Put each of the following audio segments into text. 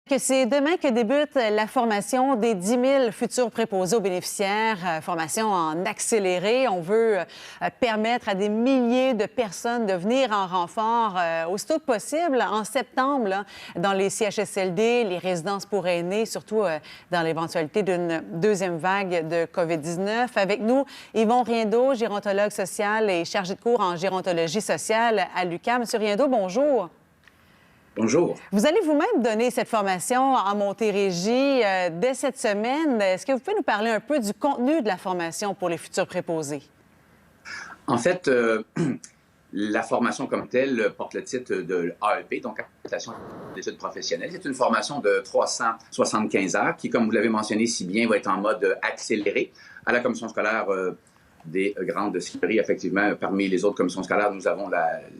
Que c'est demain que débute la formation des 10 000 futurs préposés aux bénéficiaires, formation en accéléré. On veut permettre à des milliers de personnes de venir en renfort aussitôt que possible, en septembre, là, dans les CHSLD, les résidences pour aînés, surtout dans l'éventualité d'une deuxième vague de COVID-19. Avec nous, Yvon Riendeau, gérontologue social et chargé de cours en gérontologie sociale à l'UQAM. Monsieur Riendeau, bonjour. Bonjour. Vous allez vous-même donner cette formation en Montérégie dès cette semaine. Est-ce que vous pouvez nous parler un peu du contenu de la formation pour les futurs préposés? En fait, la formation comme telle porte le titre de AEP, donc Attestation d'études professionnelles. C'est une formation de 375 heures qui, comme vous l'avez mentionné si bien, va être en mode accéléré à la commission scolaire des Grandes Scieries. Effectivement, parmi les autres commissions scolaires, nous avons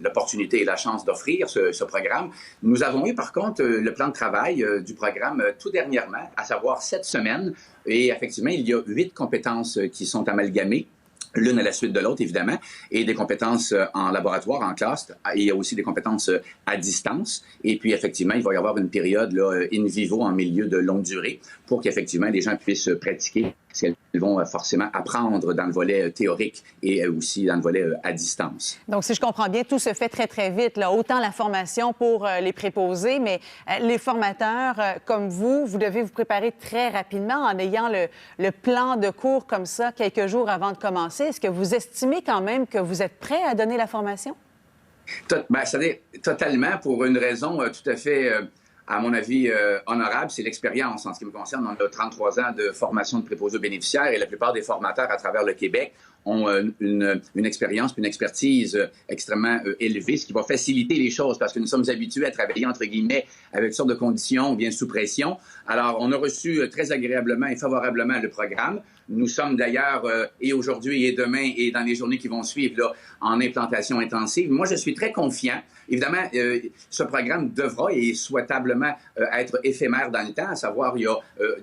l'opportunité et la chance d'offrir ce programme. Nous avons eu, par contre, le plan de travail du programme tout dernièrement, à savoir 7 semaines. Et effectivement, il y a 8 compétences qui sont amalgamées, l'une à la suite de l'autre, évidemment, et des compétences en laboratoire, en classe. Il y a aussi des compétences à distance. Et puis, effectivement, il va y avoir une période là, in vivo, en milieu de longue durée, pour qu'effectivement, les gens puissent pratiquer ce qu'elles vont forcément apprendre dans le volet théorique et aussi dans le volet à distance. Donc, si je comprends bien, tout se fait très, très vite, là. Autant la formation pour les préposés, mais les formateurs comme vous devez vous préparer très rapidement en ayant le plan de cours comme ça quelques jours avant de commencer. Est-ce que vous estimez quand même que vous êtes prêt à donner la formation? Bien, ça dit totalement pour une raison tout à fait... à mon avis, honorable, c'est l'expérience. En ce qui me concerne, on a 33 ans de formation de préposés aux bénéficiaires et la plupart des formateurs à travers le Québec ont une expérience puis une expertise extrêmement élevée, ce qui va faciliter les choses parce que nous sommes habitués à travailler, entre guillemets, avec toutes sortes de conditions, bien sous pression. Alors, on a reçu très agréablement et favorablement le programme. Nous sommes d'ailleurs, et aujourd'hui et demain et dans les journées qui vont suivre, là, en implantation intensive. Moi, je suis très confiant. Évidemment, ce programme devra et souhaitablement être éphémère dans le temps, à savoir il y a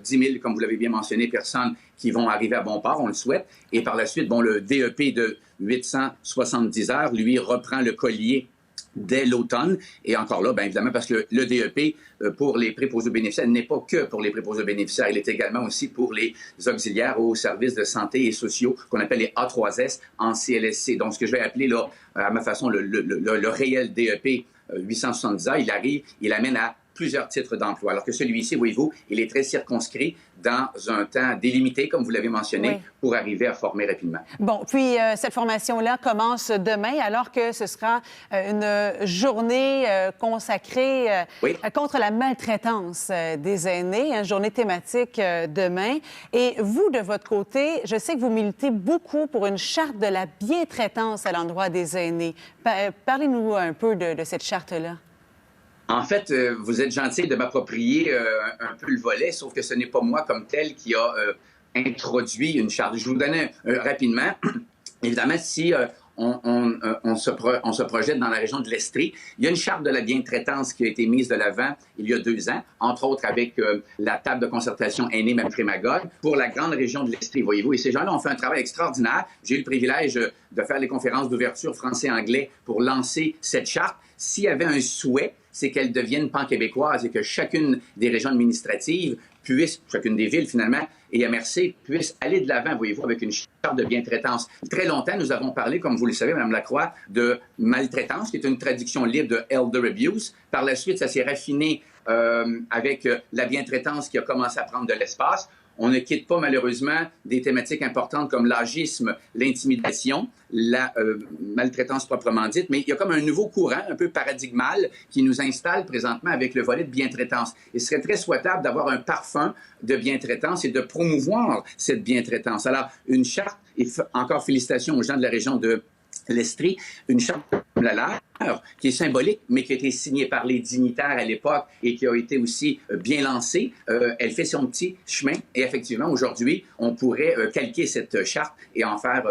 10 000, comme vous l'avez bien mentionné, personnes qui vont arriver à bon port, on le souhaite. Et par la suite, bon, le DEP de 870 heures, lui, reprend le collier dès l'automne. Et encore là, bien évidemment, parce que le DEP pour les préposés aux bénéficiaires n'est pas que pour les préposés aux bénéficiaires, il est également aussi pour les auxiliaires aux services de santé et sociaux qu'on appelle les A3S en CLSC. Donc, ce que je vais appeler là, à ma façon, le réel DEP 870 heures, il arrive, il amène à plusieurs titres d'emploi. Alors que celui-ci, voyez-vous, il est très circonscrit dans un temps délimité, comme vous l'avez mentionné, oui, pour arriver à former rapidement. Bon, puis cette formation-là commence demain, alors que ce sera une journée consacrée oui, contre la maltraitance des aînés, une journée thématique demain. Et vous, de votre côté, je sais que vous militez beaucoup pour une charte de la bientraitance à l'endroit des aînés. Parlez-nous un peu de cette charte-là. En fait, vous êtes gentil de m'approprier un peu le volet, sauf que ce n'est pas moi comme tel qui a introduit une charte. Je vous donne rapidement. Évidemment, si on se projette dans la région de l'Estrie, il y a une charte de la bientraitance qui a été mise de l'avant il y a 2 ans, entre autres avec la table de concertation aînés-Memphremagog pour la grande région de l'Estrie, voyez-vous. Et ces gens-là ont fait un travail extraordinaire. J'ai eu le privilège de faire les conférences d'ouverture français-anglais pour lancer cette charte. S'il y avait un souhait, c'est qu'elle devienne pan-québécoise et que chacune des régions administratives puisse, chacune des villes finalement, et MRC puisse aller de l'avant, voyez-vous, avec une charte de bientraitance. Très longtemps, nous avons parlé, comme vous le savez, Mme Lacroix, de maltraitance, qui est une traduction libre de elder abuse. Par la suite, ça s'est raffiné avec la bientraitance qui a commencé à prendre de l'espace. On ne quitte pas, malheureusement, des thématiques importantes comme l'agisme, l'intimidation, la maltraitance proprement dite, mais il y a comme un nouveau courant, un peu paradigmal, qui nous installe présentement avec le volet de bientraitance. Et ce serait très souhaitable d'avoir un parfum de bientraitance et de promouvoir cette bientraitance. Alors, une charte, et encore félicitations aux gens de la région de l'Estrie, une charte comme la leur, qui est symbolique, mais qui a été signée par les dignitaires à l'époque et qui a été aussi bien lancée. Elle fait son petit chemin et effectivement, aujourd'hui, on pourrait calquer cette charte et en faire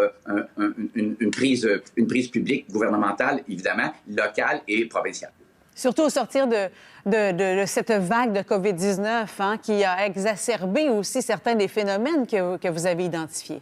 une prise publique, gouvernementale, évidemment, locale et provinciale. Surtout au sortir de cette vague de COVID-19 hein, qui a exacerbé aussi certains des phénomènes que vous avez identifiés.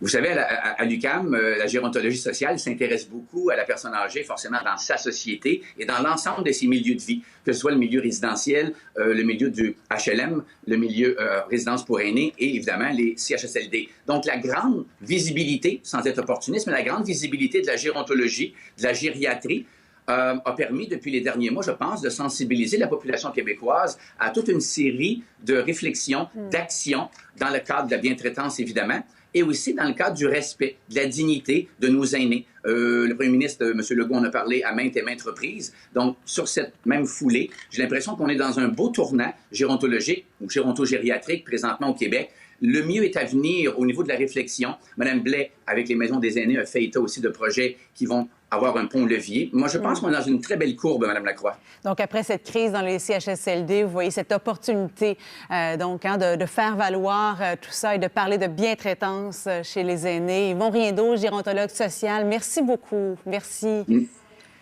Vous savez, à l'UQAM, la gérontologie sociale s'intéresse beaucoup à la personne âgée, forcément dans sa société et dans l'ensemble de ses milieux de vie, que ce soit le milieu résidentiel, le milieu du HLM, le milieu résidence pour aînés et évidemment les CHSLD. Donc la grande visibilité, sans être opportuniste, mais la grande visibilité de la gérontologie, de la gériatrie, a permis depuis les derniers mois, je pense, de sensibiliser la population québécoise à toute une série de réflexions, d'actions dans le cadre de la bientraitance, évidemment, et aussi dans le cadre du respect, de la dignité de nos aînés. Le premier ministre, M. Legault, en a parlé à maintes et maintes reprises. Donc, sur cette même foulée, j'ai l'impression qu'on est dans un beau tournant gérontologique ou gérontogériatrique présentement au Québec. Le mieux est à venir au niveau de la réflexion. Mme Blais, avec les maisons des aînés, a fait état aussi de projets qui vont avoir un pont-levier. Moi, je pense qu'on est dans une très belle courbe, Mme Lacroix. Donc, après cette crise dans les CHSLD, vous voyez cette opportunité de faire valoir tout ça et de parler de bientraitance chez les aînés. Yvon Riendeau, gérontologue social, merci beaucoup. Merci.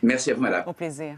Merci à vous, Madame. Au plaisir.